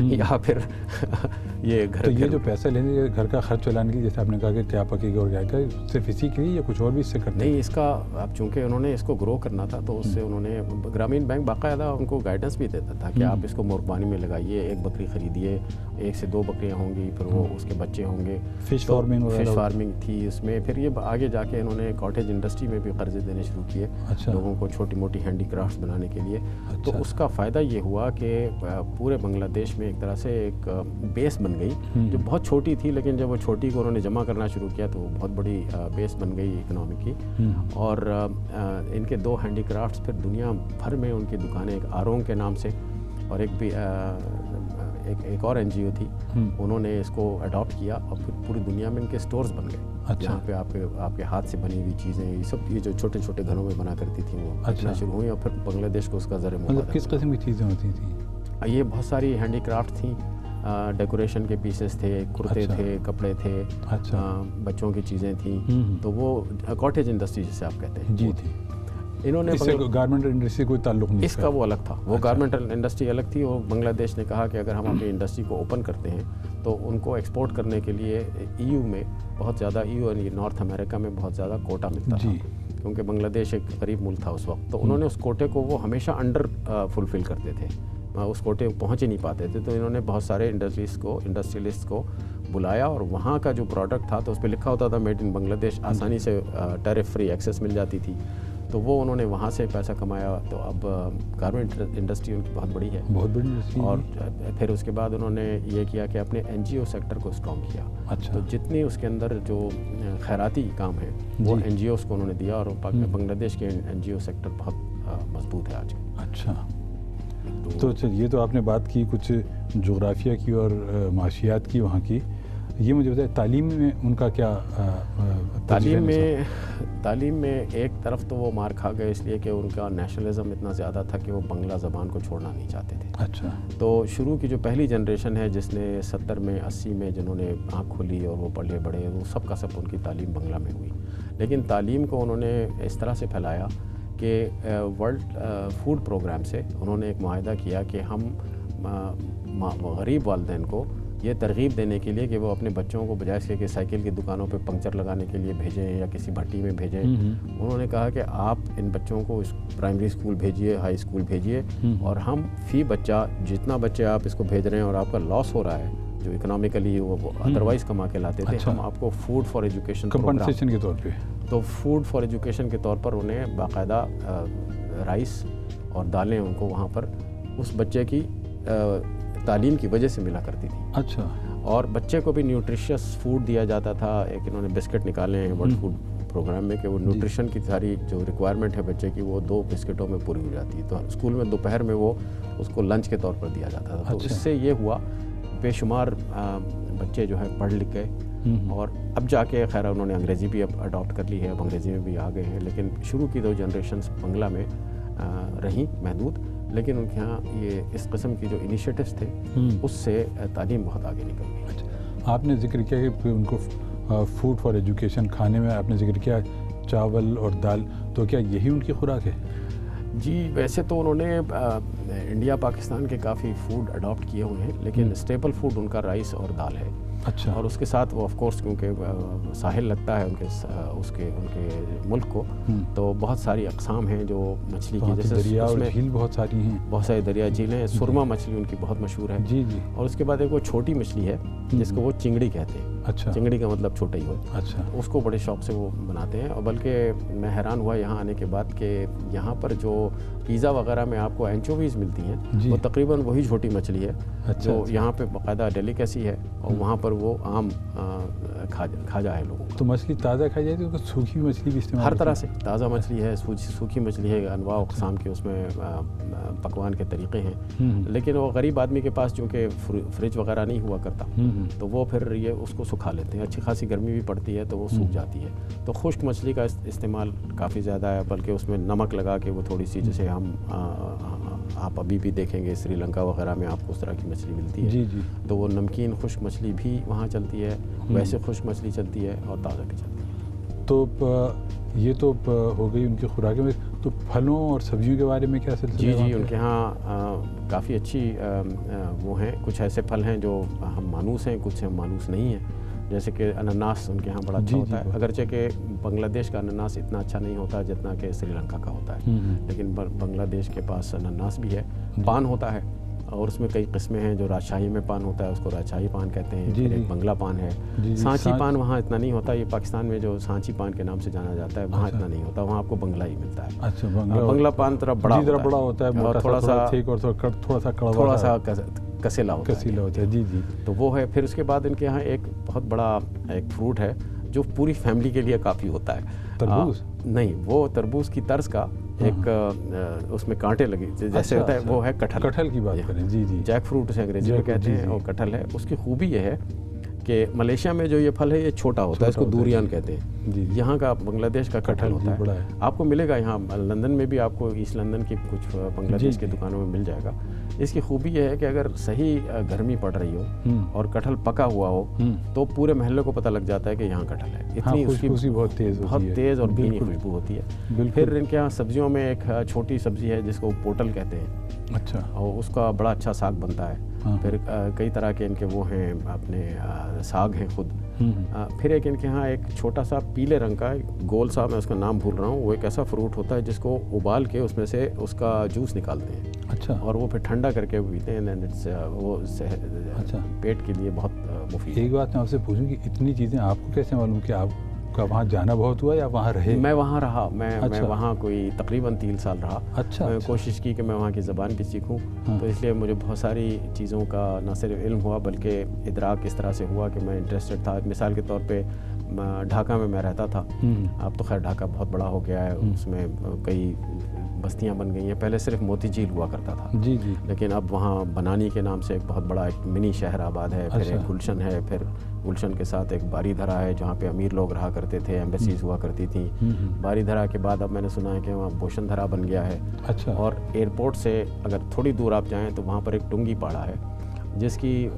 یا پھر یہ گھر. تو یہ جو پیسہ لینے گھر کا خرچ چلانے کے لیے، جیسے آپ نے کہا کہ کیا پکے گا اور کیا کا، صرف اسی کے لیے یا کچھ اور بھی اس سے کرتے ہیں؟ نہیں، اس کا اب چونکہ انہوں نے اس کو گرو کرنا تھا تو اس سے انہوں نے گرامین بینک باقاعدہ ان کو گائیڈنس بھی دیتا تھا کہ آپ اس کو مرغبانی میں لگائیے، 1 بکری خریدیے، 1 سے 2 بکریاں ہوں گی، پھر وہ اس کے بچے ہوں گے. فش فارمنگ تھی اس میں. پھر یہ آگے جا کے انہوں نے کاٹیج انڈسٹری میں بھی قرضے دینے شروع کیے لوگوں کو چھوٹی موٹی ہینڈی کرافٹس بنانے کے لیے. تو اس کا فائدہ یہ ہوا کہ پورے بنگلہ دیش میں ایک طرح سے ایک بیس بن گئی جو بہت چھوٹی تھی، لیکن جب وہ چھوٹی کو انہوں نے جمع کرنا شروع کیا تو وہ بہت بڑی بیس بن گئی اکنامی کی. اور ان کے 2 ہینڈی کرافٹس پھر دنیا بھر میں ان کی دکانیں، ایک آرونگ کے نام سے اور ایک اور NGO تھی، انہوں نے اس کو اڈاپٹ کیا اور پھر پوری دنیا میں ان کے سٹورز بن گئے جہاں پہ آپ کے ہاتھ سے بنی ہوئی چیزیں، یہ سب یہ جو چھوٹے چھوٹے گھروں میں بنا کرتی تھیں وہ بچنا شروع ہوئی. اور پھر بنگلہ دیش کو اس کا ذریعہ مطلب کس قسم کی چیزیں ہوتی تھیں؟ یہ بہت ساری ہینڈی کرافٹ تھیں، ڈیکوریشن کے پیسز تھے، کرتے تھے، کپڑے تھے، بچوں کی چیزیں تھیں. تو وہ کاٹیج انڈسٹری جسے آپ کہتے ہیں جی تھی. انہوں نے گارمنٹ انڈسٹری کوئی تعلق نہیں، اس کا وہ الگ تھا. وہ گارمنٹ انڈسٹری الگ تھی. اور بنگلہ دیش نے کہا کہ اگر ہم اپنی انڈسٹری کو اوپن کرتے ہیں تو ان کو ایکسپورٹ کرنے کے لیے EU میں بہت زیادہ، EU اور نارتھ امریکہ میں بہت زیادہ کوٹا ملتا تھا کیونکہ بنگلہ دیش ایک غریب ملک تھا اس وقت. تو انہوں نے اس کوٹے کو وہ ہمیشہ انڈر فلفل کرتے تھے، اس کوٹے پہنچ ہی نہیں پاتے تھے. تو انہوں نے بہت سارے انڈسٹریلسٹ کو بلایا اور وہاں کا جو پروڈکٹ تھا تو اس پہ لکھا ہوتا تھا میڈ ان بنگلہ دیش، آسانی سے ٹیرف فری ایکسیس مل جاتی تھی. تو وہ انہوں نے وہاں سے پیسہ کمایا. تو اب گارمنٹ انڈسٹری ان کی بہت بڑی ہے، بہت بڑی. اور پھر اس کے بعد انہوں نے یہ کیا کہ اپنے NGO سیکٹر کو اسٹرانگ کیا. تو جتنی اس کے اندر جو خیراتی کام ہے وہ NGOs کو انہوں نے دیا اور بنگلہ دیش کے NGO سیکٹر بہت مضبوط ہے آج. اچھا، تو یہ تو آپ نے بات کی کچھ جغرافیہ کی اور معاشیات کی وہاں کی. یہ مجھے بتائیں تعلیم میں ان کا کیا؟ تعلیم میں ایک طرف تو وہ مار کھا گئے اس لیے کہ ان کا نیشنلزم اتنا زیادہ تھا کہ وہ بنگلہ زبان کو چھوڑنا نہیں چاہتے تھے. اچھا. تو شروع کی جو پہلی جنریشن ہے جس نے 70 میں 80 میں جنہوں نے آنکھ کھولی اور وہ پڑھے بڑھے، وہ سب کا سب ان کی تعلیم بنگلہ میں ہوئی. لیکن تعلیم کو انہوں نے اس طرح سے پھیلایا کہ ورلڈ فوڈ پروگرام سے انہوں نے ایک معاہدہ کیا کہ ہم غریب والدین کو یہ ترغیب دینے کے لیے کہ وہ اپنے بچوں کو بجائے اس کے کہ سائیکل کی دکانوں پہ پنکچر لگانے کے لیے بھیجیں یا کسی بھٹی میں بھیجیں، انہوں نے کہا کہ آپ ان بچوں کو پرائمری اسکول بھیجیے، ہائی اسکول بھیجیے، اور ہم فی بچہ جتنا بچے آپ اس کو بھیج رہے ہیں اور آپ کا لاس ہو رہا ہے جو اکنامیکلی وہ ادروائز کما کے لاتے تھے، ہم آپ کو فوڈ فار ایجوکیشن کمپنسیشن کے طور پہ، تو فوڈ فار ایجوکیشن کے طور پر انہیں باقاعدہ رائس اور دالیں ان کو وہاں پر اس بچے کی تعلیم کی وجہ سے ملا کرتی تھی. اچھا. اور بچے کو بھی نیوٹریشس فوڈ دیا جاتا تھا. ایک انہوں نے بسکٹ نکالے ہیں ورلڈ فوڈ پروگرام میں کہ وہ نیوٹریشن کی ساری جو ریکوائرمنٹ ہے بچے کی وہ 2 بسکٹوں میں پوری ہو جاتی ہے. تو اسکول میں دوپہر میں وہ اس کو لنچ کے طور پر دیا جاتا تھا. تو اس سے یہ ہوا بے شمار بچے جو ہے پڑھ لکھ گئے. اور اب جا کے خیر انہوں نے انگریزی بھی اب اڈاپٹ کر لی ہے، اب انگریزی میں بھی آ گئے ہیں. لیکن شروع کی 2 جنریشنز بنگلہ میں رہیں محدود، لیکن ان کے ہاں یہ اس قسم کی جو انیشیٹوز تھے اس سے تعلیم بہت آگے نکل گئی. اچھا، آپ نے ذکر کیا کہ ان کو فوڈ فار ایجوکیشن کھانے میں آپ نے ذکر کیا چاول اور دال، تو کیا یہی ان کی خوراک ہے؟ جی ویسے تو انہوں نے انڈیا پاکستان کے کافی فوڈ اڈاپٹ کیے ہوئے ہیں، لیکن اسٹیپل فوڈ ان کا رائس اور دال ہے. اچھا. اور اس کے ساتھ وہ آف کورس کیونکہ ساحل لگتا ہے ان کے ملک کو، تو بہت ساری اقسام ہیں جو مچھلی کی، جیسے دریا اور جھیل بہت ساری ہیں، بہت ساری دریا جھیلیں. سرما مچھلی ان کی بہت مشہور ہے. جی جی. اور اس کے بعد ایک وہ چھوٹی مچھلی ہے جس کو وہ چنگڑی کہتے ہیں. اچھا. چنگڑی کا مطلب چھوٹا ہی ہو. اچھا. اس کو بڑے شوق سے وہ بناتے ہیں. اور بلکہ میں حیران ہوا یہاں آنے کے بعد کہ یہاں پر جو پیزا وغیرہ میں آپ کو اینچوویز ملتی ہیں وہ تقریباً وہی چھوٹی مچھلی ہے جو یہاں پہ باقاعدہ ڈیلیکیسی ہے، اور وہاں پر وہ عام کھاجا ہے لوگوں کو. تو مچھلی تازہ کھائی جاتی ہے؟ سوکھی مچھلی بھی استعمال ہر طرح سے تازہ مچھلی ہے، سوکھی مچھلی ہے، انواع اقسام کے اس میں پکوان کے طریقے ہیں. لیکن وہ غریب آدمی کے پاس چونکہ فریج وغیرہ نہیں ہوا کرتا تو وہ پھر یہ اس کو سکھا لیتے ہیں. اچھی خاصی گرمی بھی پڑتی ہے تو وہ سوکھ جاتی ہے. تو خشک مچھلی کا استعمال کافی زیادہ ہے، بلکہ اس میں نمک لگا کے وہ تھوڑی سی، جیسے آپ ابھی بھی دیکھیں گے سری لنکا وغیرہ میں آپ کو اس طرح کی مچھلی ملتی ہے. جی جی. تو وہ نمکین خشک مچھلی بھی وہاں چلتی ہے، ویسے خشک مچھلی چلتی ہے اور تازہ بھی چلتی ہے. تو یہ تو ہو گئی ان کی خوراک میں. تو پھلوں اور سبزیوں کے بارے میں کیا سلسلہ ہے؟ جی ان کے ہاں کافی اچھی وہ ہیں، کچھ ایسے پھل ہیں جو ہم مانوس ہیں، کچھ ہم مانوس نہیں ہیں، جیسے کہ انناس ان کے ہاں بڑا اچھا ہوتا ہے، اگرچہ کہ بنگلہ دیش کا انناس اتنا اچھا نہیں ہوتا جتنا کہ سری لنکا کا ہوتا ہے، لیکن بنگلہ دیش کے پاس انناس بھی ہے۔ پان ہوتا ہے اور اس میں کئی قسمیں ہیں، جو راجشاہی میں پان ہوتا ہے اس کو راجشاہی پان کہتے ہیں، پھر ایک بنگلہ پان ہے۔ سانچی پان وہاں اتنا نہیں ہوتا، یہ پاکستان میں جو سانچی پان کے نام سے جانا جاتا ہے وہاں اتنا نہیں ہوتا، وہاں آپ کو بنگلہ ہی ملتا ہے۔ اچھا، بنگلہ پان ذرا بڑا ہوتا ہے اور تھوڑا سا کسیلا ہوتا ہے۔ جی جی، تو وہ ہے۔ پھر اس کے بعد ان کے یہاں ایک بہت بڑا ایک فروٹ ہے جو پوری فیملی کے لیے کافی ہوتا ہے۔ تربوز؟ نہیں، وہ تربوز کی طرز کا ایک اس میں کانٹے لگے جیسے ہوتا ہے، وہ ہے کٹہل۔ کٹہل کی بات کریں؟ جی جی، جیک فروٹ سے انگریزی میں کہتے ہیں، اور کٹہل ہے۔ اس کی خوبی یہ ہے کہ ملیشیا میں جو یہ پھل ہے یہ چھوٹا ہوتا ہے، اس کو دوریان کہتے ہیں۔ یہاں کا بنگلہ دیش کا کٹہل ہوتا ہے، آپ کو ملے گا یہاں لندن میں بھی، آپ کو ایسٹ لندن کی کچھ بنگلہ دیش کی دکانوں میں مل جائے گا۔ اس کی خوبی یہ ہے کہ اگر صحیح گرمی پڑ رہی ہو اور کٹہل پکا ہوا ہو تو پورے محلے کو پتہ لگ جاتا ہے کہ یہاں کٹہل ہے، اتنی اس کی بہت تیز اور بھینی خوشبو ہوتی ہے۔ پھر ان کے یہاں سبزیوں میں ایک چھوٹی سبزی ہے جس کو پوٹل کہتے ہیں، اچھا، اور اس کا بڑا اچھا ساگ بنتا ہے۔ پھر کئی طرح کے ان کے وہ ہیں اپنے ساگ ہیں خود۔ پھر ایک ان کے ہاں ایک چھوٹا سا پیلے رنگ کا گول سا، میں اس کا نام بھول رہا ہوں، وہ ایک ایسا فروٹ ہوتا ہے جس کو ابال کے اس میں سے اس کا جوس نکالتے ہیں، اچھا، اور وہ پھر ٹھنڈا کر کے پیتے ہیں، وہ پیٹ کے لیے بہت مفید ہے۔ ایک بات میں آپ سے پوچھوں کہ اتنی چیزیں آپ کو کیسے معلوم کہ آپ کا وہاں جانا بہت ہوا یا وہاں رہے؟ میں وہاں رہا، میں وہاں کوئی تقریباً 3 سال رہا۔ اچھا، میں کوشش کی کہ میں وہاں کی زبان بھی سیکھوں، تو اس لیے مجھے بہت ساری چیزوں کا نہ صرف علم ہوا بلکہ ادراک اس طرح سے ہوا کہ میں انٹرسٹڈ تھا۔ مثال کے طور پہ ڈھاکہ میں رہتا تھا، اب تو خیر ڈھاکہ بہت بڑا ہو گیا ہے، اس میں کئی بستیاں بن گئی ہیں، پہلے صرف موتی جھیل ہوا کرتا تھا، جی جی، لیکن اب وہاں بنانی کے نام سے ایک بہت بڑا ایک منی شہر آباد ہے، پھر ایک گلشن ہے، پھر گلشن کے ساتھ ایک باری دھرا ہے جہاں پہ امیر لوگ رہا کرتے تھے، ایمبیسیز ہوا کرتی تھیں۔ باری دھرا کے بعد اب میں نے سنا ہے کہ وہاں بوشن دھرا بن گیا ہے، اچھا، اور ایئرپورٹ سے اگر تھوڑی دور آپ جائیں تو وہاں پر ایک ٹنگی پاڑا ہے جس کی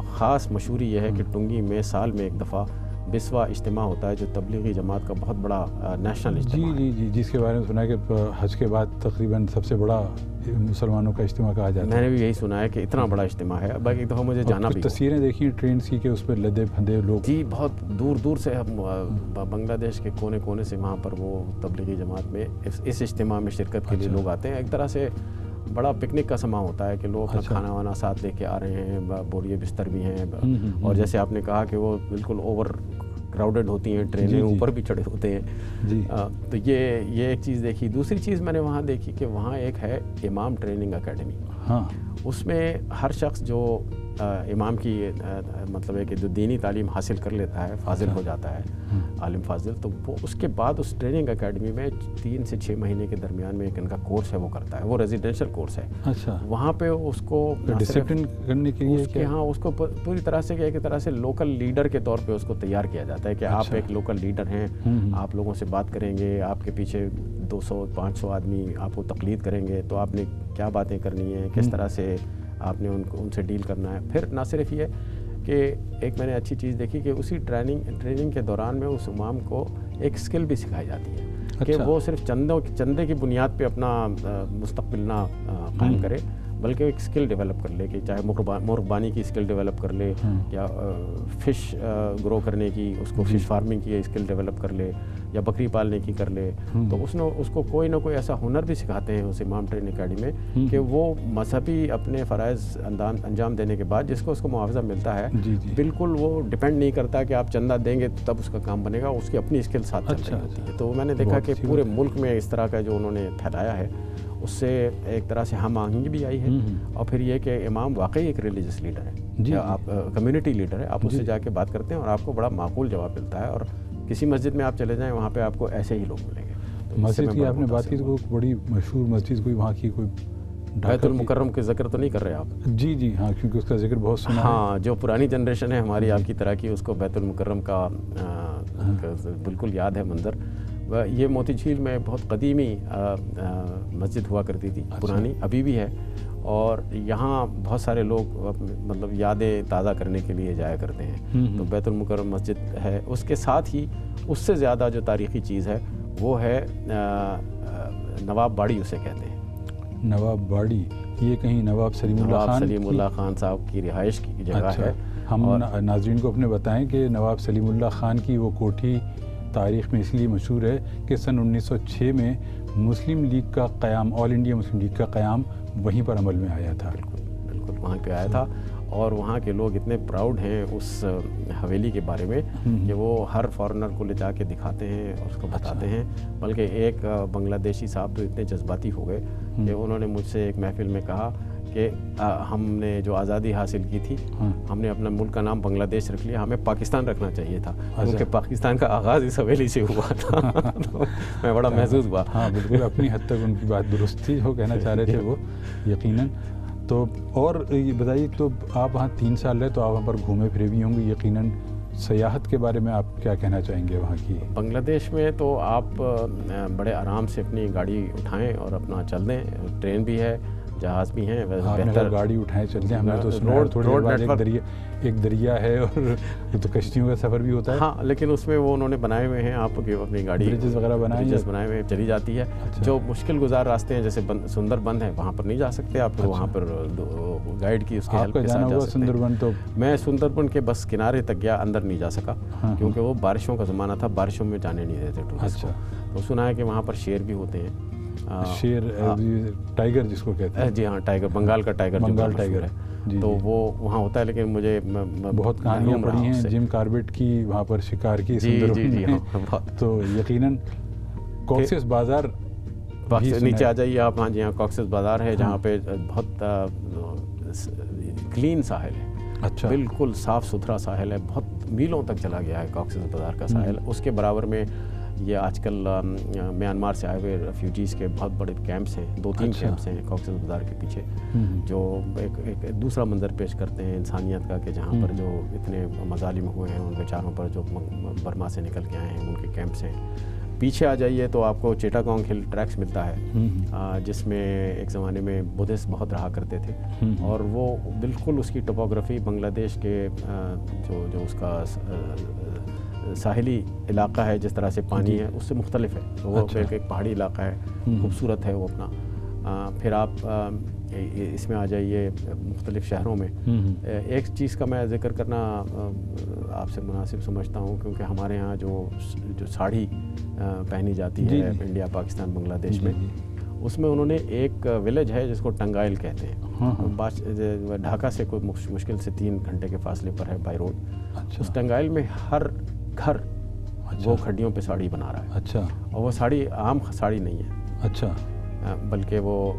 خاص مشہوری یہ ہے کہ ٹنگی میں سال میں ایک دفعہ بسوا اجتماع ہوتا ہے جو تبلیغی جماعت کا بہت بڑا نیشنل اجتماع ہے۔ جی، جس کے بارے میں سنا ہے کہ حج کے بعد تقریباً سب سے بڑا مسلمانوں کا اجتماع کہا جاتا ہے۔ میں نے بھی یہی سنا ہے کہ اتنا بڑا اجتماع ہے، باقی ایک دفعہ مجھے جانا بھی۔ تصویریں دیکھی ٹرینس کی کہ اس پہ لدے پھندے لوگ، جی بہت دور دور سے بنگلہ دیش کے کونے کونے سے وہاں پر وہ تبلیغی جماعت میں اس اجتماع میں شرکت کے لیے لوگ آتے ہیں۔ ایک طرح سے بڑا پکنک کا سماں ہوتا ہے کہ لوگ اپنا کھانا وانا ساتھ لے کے آ رہے ہیں، بوریے بستر بھی ہیں، اور جیسے آپ نے کہا کہ وہ بالکل اوور کراؤڈڈ ہوتی ہیں، ٹرینیں اوپر بھی چڑھے ہوتے ہیں، تو یہ ایک چیز دیکھی۔ دوسری چیز میں نے وہاں دیکھی کہ وہاں ایک ہے امام ٹریننگ اکیڈمی، اس میں ہر شخص جو امام کی مطلب ہے کہ جو دینی تعلیم حاصل کر لیتا ہے، فاضل ہو جاتا ہے، عالم فاضل، تو وہ اس کے بعد اس ٹریننگ اکیڈمی میں 3 سے 6 مہینے کے درمیان میں ایک ان کا کورس ہے وہ کرتا ہے، وہ ریزیڈینشل کورس ہے۔ اچھا، وہاں پہ اس کو ڈسپلن کرنے کے لیے ہاں اس کو پوری طرح سے ایک طرح سے لوکل لیڈر کے طور پہ اس کو تیار کیا جاتا ہے کہ آپ ایک لوکل لیڈر ہیں، آپ لوگوں سے بات کریں گے، آپ کے پیچھے 200-500 آدمی آپ کو تقلید کریں گے، تو آپ نے کیا باتیں کرنی ہیں، کس طرح سے آپ نے ان سے ڈیل کرنا ہے۔ پھر نہ صرف یہ کہ ایک میں نے اچھی چیز دیکھی کہ اسی ٹریننگ کے دوران میں اس امام کو ایک سکل بھی سکھائی جاتی ہے کہ وہ صرف چندے کی بنیاد پہ اپنا مستقبل نہ قائم کرے، بلکہ ایک سکل ڈیولپ کر لے، کہ چاہے مرغبانی کی سکل ڈیولپ کر لے یا فش گرو کرنے کی، اس کو فش فارمنگ کی سکل ڈیولپ کر لے، یا بکری پالنے کی کر لے، تو اس کو کوئی نہ کوئی ایسا ہنر بھی سکھاتے ہیں اس امام ٹریننگ اکیڈمی میں کہ وہ مذہبی اپنے فرائض انجام دینے کے بعد جس کو اس کو معاوضہ ملتا ہے، بالکل وہ ڈیپینڈ نہیں کرتا کہ آپ چندہ دیں گے تب اس کا کام بنے گا، اس کی اپنی اسکل ساتھ چل رہی ہوتی ہے۔ تو میں نے دیکھا کہ پورے ملک میں اس طرح کا جو انہوں نے پھیلایا ہے، اس سے ایک طرح سے ہم آہنگی بھی آئی ہے، اور پھر یہ کہ امام واقعی ایک ریلیجس لیڈر ہے، آپ کمیونٹی لیڈر ہے، آپ اس سے جا کے بات کرتے ہیں اور آپ کو بڑا معقول جواب ملتا ہے، اور کسی مسجد میں آپ چلے جائیں وہاں پہ آپ کو ایسے ہی لوگ ملیں گے۔ مسجد کی آپ نے بات کی تو بڑی مشہور مسجد کوئی وہاں کی کوئی بیت المکرم کے ذکر تو نہیں کر رہے آپ؟ جی ہاں، کیونکہ اس کا ذکر بہت سنا ہے۔ ہاں، جو پرانی جنریشن ہے ہماری آپ کی طرح کی، اس کو بیت المکرم کا بالکل یاد ہے منظر۔ یہ موتی جھیل میں بہت قدیمی مسجد ہوا کرتی تھی، پرانی ابھی بھی ہے، اور یہاں بہت سارے لوگ مطلب یادیں تازہ کرنے کے لیے جایا کرتے ہیں، تو بیت المکرم مسجد ہے۔ اس کے ساتھ ہی اس سے زیادہ جو تاریخی چیز ہے وہ ہے نواب باڑی اسے کہتے ہیں. نواب باڑی یہ کہیں نواب سلیم اللہ خان صاحب کی رہائش کی جگہ ہے. ہم ناظرین کو اپنے بتائیں کہ نواب سلیم اللہ خان کی وہ کوٹھی تاریخ میں اس لیے مشہور ہے کہ سن 1906 میں مسلم لیگ کا قیام، آل انڈیا مسلم لیگ کا قیام وہیں پر عمل میں آیا تھا. بالکل وہاں پہ آیا تھا. اور وہاں کے لوگ اتنے پراؤڈ ہیں اس حویلی کے بارے میں کہ وہ ہر فارنر کو لے جا کے دکھاتے ہیں اور اس کو بتاتے ہیں. بلکہ ایک بنگلہ دیشی صاحب تو اتنے جذباتی ہو گئے کہ انہوں نے مجھ سے ایک محفل میں کہا کہ ہم نے جو آزادی حاصل کی تھی ہم نے اپنا ملک کا نام بنگلہ دیش رکھ لیا، ہمیں پاکستان رکھنا چاہیے تھا کیونکہ پاکستان کا آغاز اس حویلی سے ہوا تھا. تو میں بڑا محسوس ہوا. ہاں بالکل، اپنی حد تک ان کی بات درست تھی جو کہنا چاہ رہے تھے وہ یقیناً. تو اور یہ بتائیے، تو آپ وہاں 3 سال رہے تو آپ وہاں پر گھومے پھرے بھی ہوں گے یقیناً. سیاحت کے بارے میں آپ کیا کہنا چاہیں گے وہاں کی؟ بنگلہ دیش میں تو آپ بڑے آرام سے اپنی گاڑی اٹھائیں اور اپنا چل دیں. ٹرین بھی ہے، جہاز بھی ہیں. بہتر گاڑی اٹھائیں چل دیں. ہمیں تو تھوڑی ایک دریا ہے اور تو کشتیوں کا سفر بھی ہوتا ہے. ہاں لیکن اس میں وہ انہوں نے بنائے ہوئے ہیں آپ کی اپنی گاڑی بریجز وغیرہ بنائے ہوئے چلی جاتی ہے. جو مشکل گزار راستے ہیں جیسے سندر بند ہے وہاں پر نہیں جا سکتے آپ. وہاں پر گائیڈ کی اس کے ہیلپ کے ساتھ جا سکتے ہیں. تو میں سندر بند کے بس کنارے تک گیا، اندر نہیں جا سکا کیونکہ وہ بارشوں کا زمانہ تھا، بارشوں میں جانے نہیں دیتے ٹورسٹ کو. تو سنا ہے کہ وہاں پر شیر بھی ہوتے ہیں. شیر ٹائیگر جس کو کہتے ہیں. جی ہاں، ٹائیگر، بنگال کا ٹائیگر ہے تو وہ وہاں ہوتا ہے. لیکن مجھے بہت کہانیاں پڑھی ہیں جم کاربیٹ کی وہاں پر شکار کی. جی تو یقیناً کاکسس بازار نیچے آ جائیے آپ. ہاں جی ہاں، کاکسس بازار ہے جہاں پہ بہت کلین ساحل ہے. اچھا، بالکل صاف ستھرا ساحل ہے. بہت میلوں تک چلا گیا ہے کاکسس بازار کا ساحل. اس کے برابر میں یہ آج کل میانمار سے آئے ہوئے ریفیوجیز کے بہت بڑے کیمپس ہیں. 2-3 کیمپس ہیں کاکسس بازار کے پیچھے جو ایک دوسرا منظر پیش کرتے ہیں انسانیت کا کہ جہاں پر جو اتنے مظالم ہوئے ہیں ان بیچاروں پر جو برما سے نکل کے آئے ہیں ان کے کیمپس ہیں. پیچھے آ جائیے تو آپ کو چیٹاگانگ ہل ٹریکس ملتا ہے جس میں ایک زمانے میں بدھسٹ بہت رہا کرتے تھے اور وہ بالکل اس کی ٹوپوگرافی بنگلہ دیش کے جو اس کا ساحلی علاقہ ہے جس طرح سے پانی ہے اس سے مختلف ہے. وہ ایک پہاڑی علاقہ ہے، خوبصورت ہے وہ اپنا. پھر آپ اس میں آ جائیے مختلف شہروں میں. ایک چیز کا میں ذکر کرنا آپ سے مناسب سمجھتا ہوں کیونکہ ہمارے ہاں جو ساڑھی پہنی جاتی ہے انڈیا پاکستان بنگلہ دیش میں، اس میں انہوں نے ایک ولیج ہے جس کو ٹنگائل کہتے ہیں. ڈھاکہ سے کوئی مشکل سے 3 گھنٹے کے فاصلے پر ہے بائی روڈ. اس ٹنگائل میں ہر گھر وہ کھڈیوں پہ ساڑی بنا رہا ہے. اچھا، اور وہ ساڑی عام ساڑی نہیں ہے. اچھا، بلکہ وہ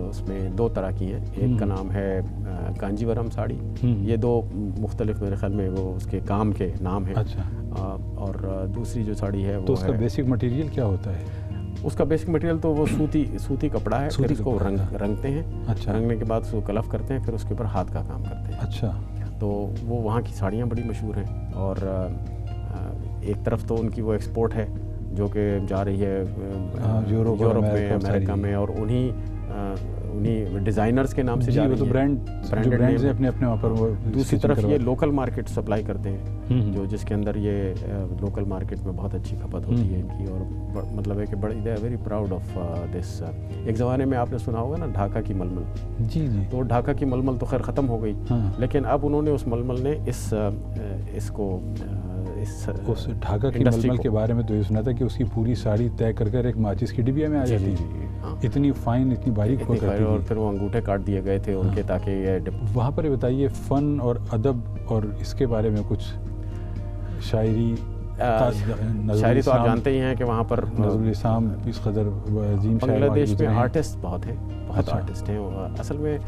اس میں 2 طرح کی ہیں. ایک کا نام ہے کانجی ورم ساڑی. یہ 2 مختلف میرے خیال میں وہ اس کے کام کے نام ہیں. اور دوسری جو ساڑی ہے وہ تو اس کا بیسک مٹیریل کیا ہوتا ہے؟ اس کا بیسک مٹیریل تو وہ سوتی کپڑا ہے. پھر اس کو رنگتے ہیں. رنگنے کے بعد اس کو کلف کرتے ہیں، پھر اس کے اوپر ہاتھ کا کام کرتے ہیں. اچھا، تو وہ وہاں کی ساڑیاں بڑی مشہور ہیں. اور ایک طرف تو ان کی وہ ایکسپورٹ ہے جو کہ جا رہی ہے یورپ میں، امریکہ میں، اور انہی ڈیزائنرز کے نام سے جا رہی ہے. برانڈز اپنے وہاں پر. دوسری طرف یہ لوکل مارکیٹ سپلائی کرتے ہیں جو جس کے اندر یہ لوکل مارکیٹ میں بہت اچھی کھپت ہوتی ہے ان کی. اور مطلب ہے کہ بڑی they are very proud of this. ایک زمانے میں آپ نے سنا ہوگا نا ڈھاکہ کی ململ. جی جی. تو ڈھاکہ کی ململ تو خیر ختم ہو گئی، لیکن اب انہوں نے اس ململ نے اس کو اس ڈھاکہ کی ململ کے بارے میں تو یہ سنا تھا کہ اس کی پوری ساڑی طے کر ایک ماچس کی ڈبیا میں آ جاتی تھی. اتنی فائن، اتنی باریک ہوا کرتی تھی. اور پھر وہ انگوٹھے کاٹ دیے گئے تھے ان کے تاکہ یہ وہاں پر بتائیے فن اور ادب اور اس کے بارے میں کچھ شاعری تو آپ جانتے ہی ہیں کہ وہاں پر نظر الاسلام اس قدر عظیم شاعر بنگلہ دیش میں آرٹسٹ بہت ہیں، بہت آرٹسٹ ہیں. اصل میں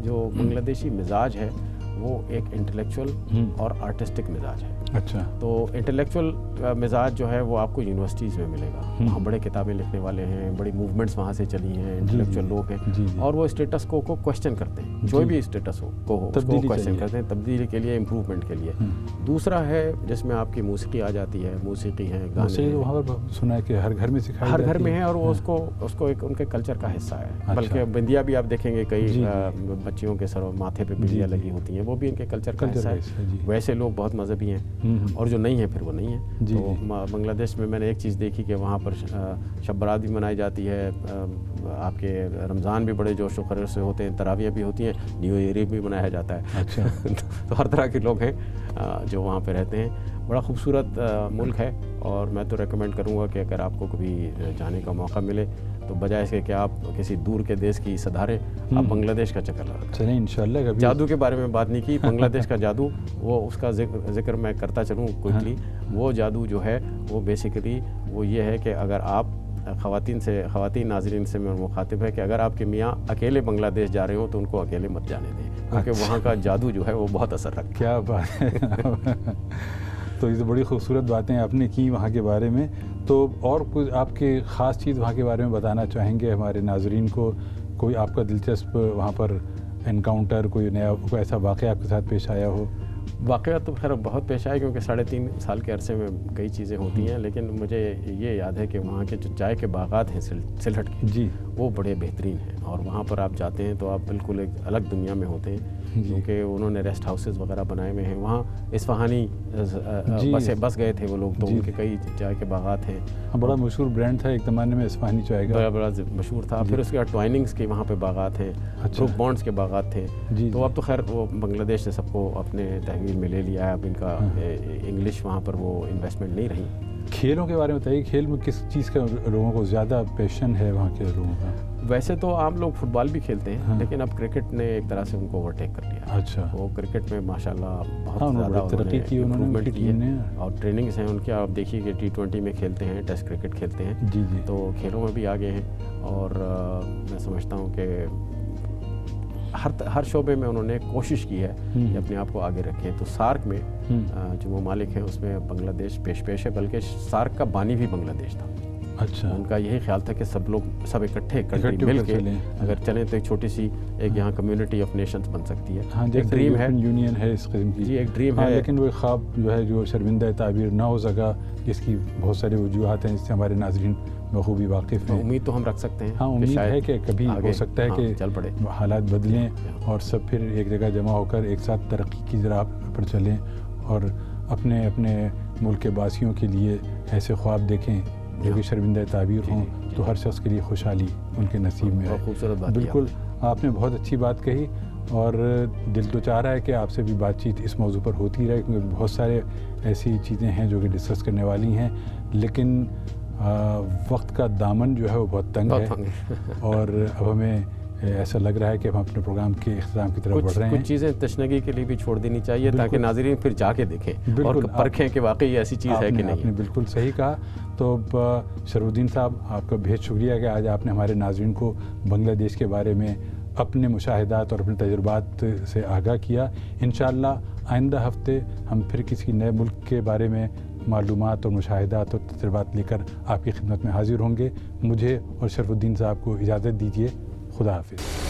جو بنگلہ دیشی مزاج ہے وہ ایک انٹلیکچوئل اور آرٹسٹک مزاج ہے. اچھا. تو انٹلیکچوئل مزاج جو ہے وہ آپ کو یونیورسٹیز میں ملے گا. وہاں بڑے کتابیں لکھنے والے ہیں، بڑی موومنٹس وہاں سے چلی ہیں، انٹلیکچوئل لوگ ہیں اور وہ اسٹیٹس کو کویسچن کرتے ہیں. جو بھی اسٹیٹس ہو اس کو کویسچن کرتے ہیں تبدیلی کے لیے، امپروومنٹ کے لیے. دوسرا ہے جس میں آپ کی موسیقی آ جاتی ہے. موسیقی ہے، گانے وہاں پر سنا ہے کہ ہر گھر میں سکھائی ہر گھر میں ہے اور وہ اس کو ایک ان کے کلچر کا حصہ ہے. بلکہ بندیا بھی آپ دیکھیں گے کئی بچیوں کے سر ماتھے پہ بندیاں لگی ہوتی ہیں، وہ بھی ان کے کلچر کا حصہ ہے. ویسے لوگ بہت مذہبی ہیں اور جو نہیں ہے پھر وہ نہیں ہے. تو بنگلہ دیش میں نے ایک چیز دیکھی کہ وہاں پر شب برات بھی منائی جاتی ہے, آپ کے رمضان بھی بڑے جوش و خروش سے ہوتے ہیں, تراویح بھی ہوتی ہیں, نیو ایئر بھی منایا جاتا ہے. تو ہر طرح کے لوگ ہیں جو وہاں پہ رہتے ہیں. بڑا خوبصورت ملک ہے, اور میں تو ریکمینڈ کروں گا کہ اگر آپ کو کبھی جانے کا موقع ملے تو بجائے اس کے کہ آپ کسی دور کے دیش کی صداریں, آپ بنگلہ دیش کا چکر لگا. چلیں انشاءاللہ. کبھی جادو کے بارے میں بات نہیں کی, بنگلہ دیش کا جادو, وہ اس کا ذکر میں کرتا چلوں کوئکلی. وہ جادو جو ہے وہ بیسیکلی وہ یہ ہے کہ اگر آپ خواتین ناظرین سے میں مخاطب ہے کہ اگر آپ کے میاں اکیلے بنگلہ دیش جا رہے ہوں تو ان کو اکیلے مت جانے دیں, کیونکہ وہاں کا جادو جو ہے وہ بہت اثر رکھتا ہے. کیا بات ہے. تو یہ تو بڑی خوبصورت باتیں آپ نے کی وہاں کے بارے میں. تو اور کچھ آپ کے خاص چیز وہاں کے بارے میں بتانا چاہیں گے ہمارے ناظرین کو؟ کوئی آپ کا دلچسپ وہاں پر انکاؤنٹر, کوئی نیا, کوئی ایسا واقعہ آپ کے ساتھ پیش آیا ہو؟ واقعہ تو خیر بہت پیش آئے, کیونکہ 3.5 سال کے عرصے میں کئی چیزیں ہوتی ہیں, لیکن مجھے یہ یاد ہے کہ وہاں کے جو چائے کے باغات ہیں سلہٹ کے, جی, وہ بڑے بہترین ہیں. اور وہاں پر آپ جاتے ہیں تو آپ بالکل ایک الگ دنیا میں ہوتے ہیں, کیونکہ انہوں نے ریسٹ ہاؤسز وغیرہ بنائے ہوئے ہیں. وہاں اصفہانی بس گئے تھے وہ لوگ, تو ان کے کئی چائے کے باغات ہیں. بڑا مشہور برانڈ تھا ایک زمانے میں اصفہانی چائے کا, بڑا مشہور تھا. پھر اس کے بعد ٹوائننگز کے وہاں پہ باغات ہیں, بروک بانڈز کے باغات تھے. تو اب تو خیر وہ بنگلہ دیش نے سب کو اپنے تحویل میں لے لیا ہے. اب ان کا انگلش وہاں پر وہ انویسٹمنٹ نہیں رہی. کھیلوں کے بارے میں بتائیے, کھیل میں کس چیز کا لوگوں کو زیادہ پیشن ہے وہاں کے لوگوں کا؟ ویسے تو عام لوگ فٹ بال بھی کھیلتے ہیں, لیکن اب کرکٹ نے ایک طرح سے ان کو اوورٹیک کر لیا. اچھا. وہ کرکٹ میں ماشاءاللہ بہت زیادہ ترقی کی انہوں نے, اور ٹریننگز ہیں ان کے. آپ دیکھیے کہ T20 میں کھیلتے ہیں, ٹیسٹ کرکٹ کھیلتے ہیں. جی جی. تو کھیلوں میں بھی آگے ہیں, اور میں سمجھتا ہوں کہ ہر شعبے میں انہوں نے کوشش کی ہے کہ اپنے آپ کو آگے رکھیں. تو سارک میں جو ممالک ہیں اس میں بنگلہ دیش پیش ہے, بلکہ سارک کا بانی بھی بنگلہ دیش تھا. اچھا. ان کا یہی خیال تھا کہ سب اکٹھے کنٹری مل کے اگر چلیں تو ایک چھوٹی سی ایک یہاں کمیونٹی آف نیشنز بن سکتی ہے. ایک ڈریم ہے, یونین ہے اس قسم کی. جی, ایک ڈریم ہے, لیکن وہ خواب جو ہے جو شرمندہ تعبیر نہ ہو سکا, جس کی بہت ساری وجوہات ہیں جس سے ہمارے ناظرین بخوبی واقف ہیں. امید تو ہم رکھ سکتے ہیں. ہاں, امید ہے کہ کبھی ہو سکتا ہے کہ چل پڑے, حالات بدلیں اور سب پھر ایک جگہ جمع ہو کر ایک ساتھ ترقی کی راہ پر چلیں, اور اپنے ملک کے باسیوں کے لیے ایسے خواب دیکھیں جو کہ شرمندہ تعبیر ہوں, تو ہر شخص کے لیے خوشحالی ان کے نصیب میں ہے. خوبصورت بات. بالکل, آپ نے بہت اچھی بات کہی, اور دل تو چاہ رہا ہے کہ آپ سے بھی بات چیت اس موضوع پر ہوتی رہے, کیونکہ بہت سارے ایسی چیزیں ہیں جو کہ ڈسکس کرنے والی ہیں, لیکن وقت کا دامن جو ہے وہ بہت تنگ ہے, اور اب ہمیں ایسا لگ رہا ہے کہ ہم اپنے پروگرام کے اختتام کی طرف بڑھ رہے ہیں. کچھ چیزیں تشنگی کے لیے بھی چھوڑ دینی چاہیے, تاکہ ناظرین پھر جا کے دیکھیں اور پرکھیں کہ واقعی ایسی چیز ہے کہ نہیں. آپ نے بالکل صحیح کہا. تو شرف الدین صاحب, آپ کا بہت شکریہ کہ آج آپ نے ہمارے ناظرین کو بنگلہ دیش کے بارے میں اپنے مشاہدات اور اپنے تجربات سے آگاہ کیا. انشاءاللہ آئندہ ہفتے ہم پھر کسی نئے ملک کے بارے میں معلومات اور مشاہدات اور تجربات لے کر آپ کی خدمت میں حاضر ہوں گے. مجھے اور شرف الدین صاحب کو اجازت دیجیے. خدا حافظ.